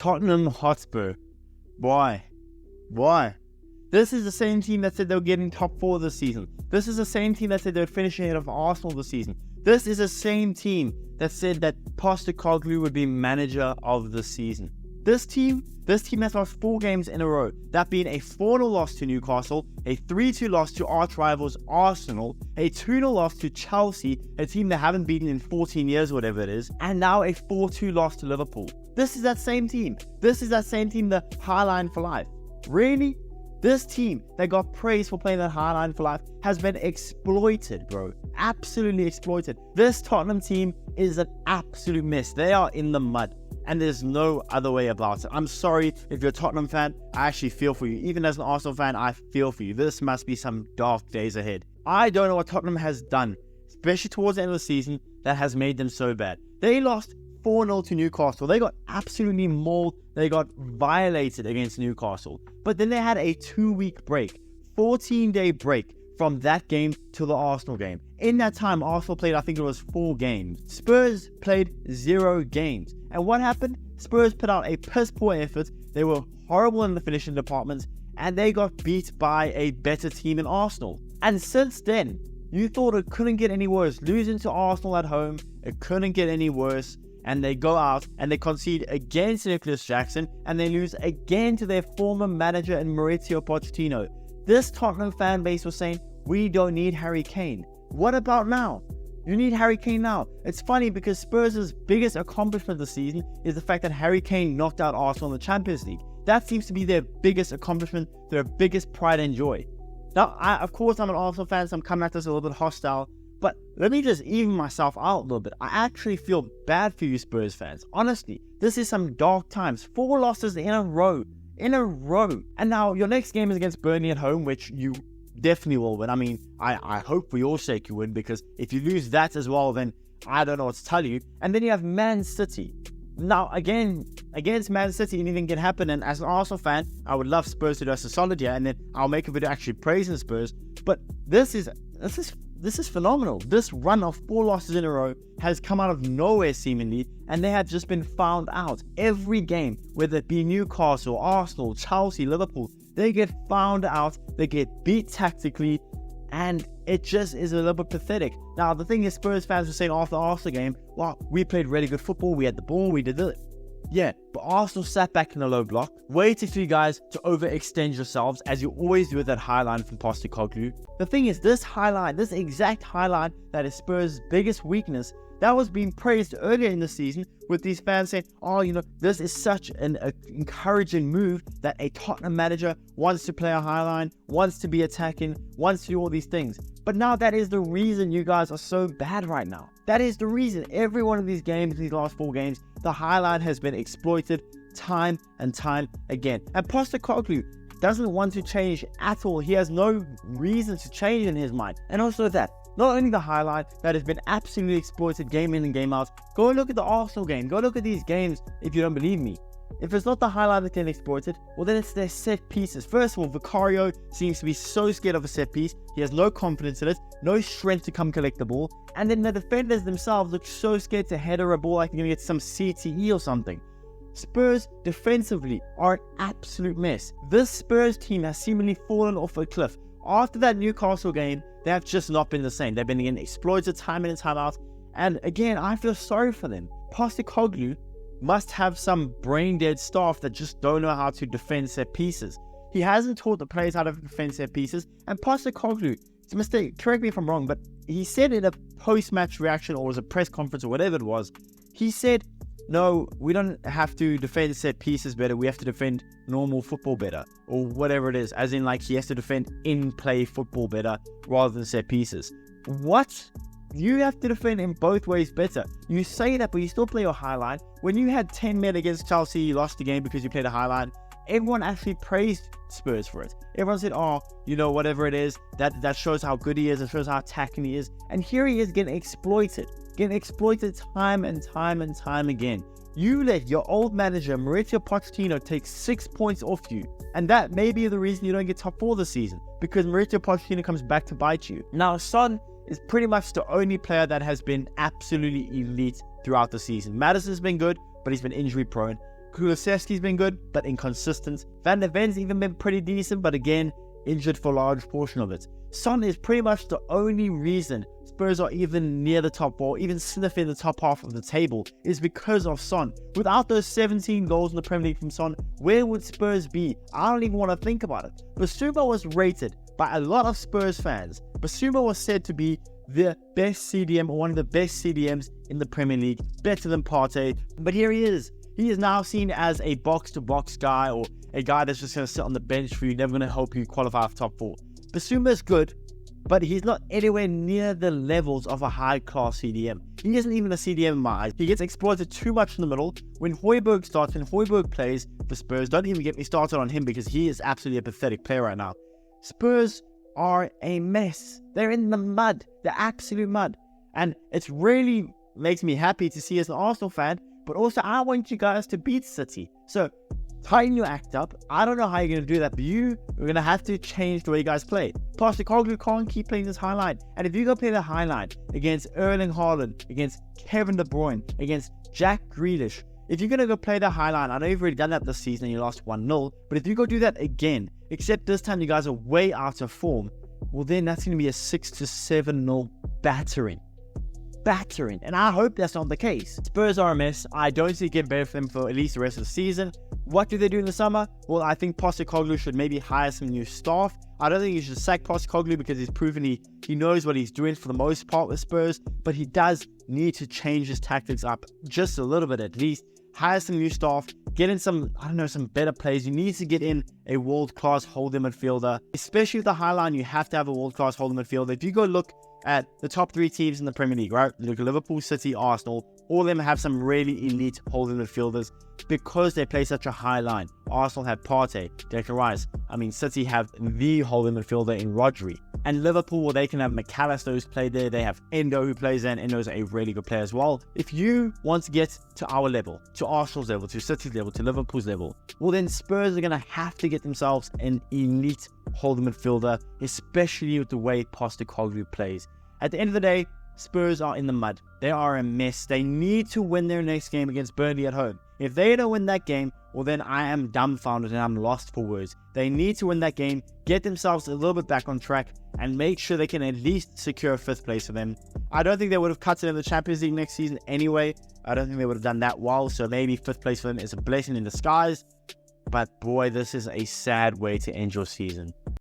Tottenham Hotspur. Why? This is the same team that said they were getting top 4 this season. This is the same team that said they would finish ahead of Arsenal this season. This is the same team that said that Postecoglou would be manager of the season. This team has lost 4 games in a row, that being a 4-0 loss to Newcastle, a 3-2 loss to arch rivals Arsenal, a 2-0 loss to Chelsea, a team they haven't beaten in 14 years or whatever it is, and now a 4-2 loss to Liverpool. This is that same team. This is that same team, the Haaland for life. Really? This team that got praised for playing that Haaland for life has been exploited, bro. Absolutely exploited. This Tottenham team is an absolute mess. They are in the mud. And there's no other way about it. I'm sorry if you're a Tottenham fan, I actually feel for you. Even as an Arsenal fan, I feel for you. This must be some dark days ahead. I don't know what Tottenham has done, especially towards the end of the season, that has made them so bad. They lost 4-0 to Newcastle. They got absolutely mauled. They got violated against Newcastle. But then they had a 2-week break, 14-day break from that game to the Arsenal game. In that time, Arsenal played, I think it was 4 games. Spurs played 0 games. And what happened? Spurs put out a piss poor effort. They were horrible in the finishing department, and they got beat by a better team in Arsenal. And since then, you thought it couldn't get any worse. Losing to Arsenal at home, it couldn't get any worse. And they go out and they concede again to Nicholas Jackson, and they lose again to their former manager in Mauricio Pochettino. This Tottenham fan base was saying, we don't need Harry Kane. What about now? You need Harry Kane now. It's funny because Spurs' biggest accomplishment this season is the fact that Harry Kane knocked out Arsenal in the Champions League. That seems to be their biggest accomplishment, their biggest pride and joy. Now, of course, I'm an Arsenal fan, so I'm coming at this a little bit hostile. But let me just even myself out a little bit. I actually feel bad for you Spurs fans. Honestly, this is some dark times. 4 losses in a row. And now your next game is against Burnley at home, which you definitely will win. I mean, I hope for your sake you win, because if you lose that as well, then I don't know what to tell you. And then you have Man City. Now, again, against Man City, anything can happen. And as an Arsenal fan, I would love Spurs to do us a solid here, and then I'll make a video actually praising Spurs. But this is phenomenal. This run of 4 losses in a row has come out of nowhere seemingly, and they have just been found out. Every game, whether it be Newcastle, Arsenal, Chelsea, Liverpool, they get found out, they get beat tactically, and it just is a little bit pathetic. Now, the thing is, Spurs fans were saying after the Arsenal game, well, we played really good football, we had the ball, we did it. Yeah, but Arsenal sat back in the low block, waited for you guys to overextend yourselves, as you always do with that high line from Postecoglou. The thing is, this exact high line that is Spurs' biggest weakness, that was being praised earlier in the season, with these fans saying, oh, this is such an encouraging move that a Tottenham manager wants to play a high line, wants to be attacking, wants to do all these things. But now that is the reason you guys are so bad right now. That is the reason. Every one of these games, these last 4 games, the high line has been exploited time and time again. And Postecoglou doesn't want to change at all. He has no reason to change in his mind. And also that, not only the highlight that has been absolutely exploited game in and game out, go and look at the Arsenal game. Go look at these games if you don't believe me. If it's not the highlight that's getting exploited, well then it's their set pieces. First of all, Vicario seems to be so scared of a set piece. He has no confidence in it, no strength to come collect the ball. And then the defenders themselves look so scared to header a ball like they're going to get some CTE or something. Spurs defensively are an absolute mess. This Spurs team has seemingly fallen off a cliff. After that Newcastle game, they have just not been the same. They've been getting exploited time in and time out. And again, I feel sorry for them. Postecoglou must have some brain-dead staff that just don't know how to defend set pieces. He hasn't taught the players how to defend set pieces. And Postecoglou, it's a mistake, correct me if I'm wrong, but he said in a post-match reaction, or was a press conference or whatever it was, he said, no, we don't have to defend set pieces better, we have to defend normal football better, or whatever it is, as in like he has to defend in-play football better rather than set pieces. What? You have to defend in both ways better. You say that, but you still play your high line. When you had 10 men against Chelsea, you lost the game because you played a high line. Everyone actually praised Spurs for it. Everyone said, oh, whatever it is, that shows how good he is, it shows how attacking he is. And here he is getting exploited time and time and time again. You let your old manager, Mauricio Pochettino, take 6 points off you. And that may be the reason you don't get top 4 this season, because Mauricio Pochettino comes back to bite you. Now, Son is pretty much the only player that has been absolutely elite throughout the season. Maddison's been good, but he's been injury prone. Kulusevski's been good, but inconsistent. Van der Ven's even been pretty decent, but again, injured for a large portion of it. Son is pretty much the only reason Spurs are even near the top 4, even sniffing the top half of the table, is because of Son. Without those 17 goals in the Premier League from Son, where would Spurs be? I don't even want to think about it. Basuma was rated by a lot of Spurs fans. Basuma was said to be the best CDM, or one of the best CDMs in the Premier League, better than Partey. But here he is. He is now seen as a box-to-box guy, or a guy that's just going to sit on the bench for you, never going to help you qualify for top 4. Basuma is good, but he's not anywhere near the levels of a high-class CDM. He isn't even a CDM in my eyes. He gets exploited too much in the middle. When Højbjerg starts, when Højbjerg plays for Spurs, don't even get me started on him because he is absolutely a pathetic player right now. Spurs are a mess. They're in the mud. The absolute mud. And it really makes me happy to see as an Arsenal fan, but also I want you guys to beat City. So tighten your act up. I don't know how you're going to do that, but you're going to have to change the way you guys play. Postecoglou can't keep playing this high line. And if you go play the high line against Erling Haaland, against Kevin De Bruyne, against Jack Grealish, if you're going to go play the high line, I know you've already done that this season and you lost 1-0, but if you go do that again, except this time you guys are way out of form, well then that's going to be a 6-7-0 battering. And I hope that's not the case. Spurs are a mess. I don't see it getting better for them for at least the rest of the season. What do they do in the summer? Well, I think Postecoglou should maybe hire some new staff. I don't think you should sack Postecoglou because he's proven he knows what he's doing for the most part with Spurs, but he does need to change his tactics up just a little bit at least. Hire some new staff, get in some better players. You need to get in a world-class holding midfielder, especially with the high line. You have to have a world-class holding midfielder. If you go look at the top 3 teams in the Premier League, right? Look at Liverpool, City, Arsenal. All of them have some really elite holding midfielders because they play such a high line. Arsenal have Partey, Declan Rice. City have the holding midfielder in Rodri. And Liverpool, well, they can have McAllister who's played there. They have Endo who plays there, and Endo's a really good player as well. If you want to get to our level, to Arsenal's level, to City's level, to Liverpool's level, well then Spurs are going to have to get themselves an elite holding midfielder, especially with the way Postecoglou plays. At the end of the day, Spurs are in the mud. They are a mess. They need to win their next game against Burnley at home. If they don't win that game, well then I am dumbfounded and I'm lost for words. They need to win that game, get themselves a little bit back on track, and make sure they can at least secure 5th place for them. I don't think they would have cut it in the Champions League next season anyway. I don't think they would have done that well, so maybe 5th place for them is a blessing in disguise. But boy, this is a sad way to end your season.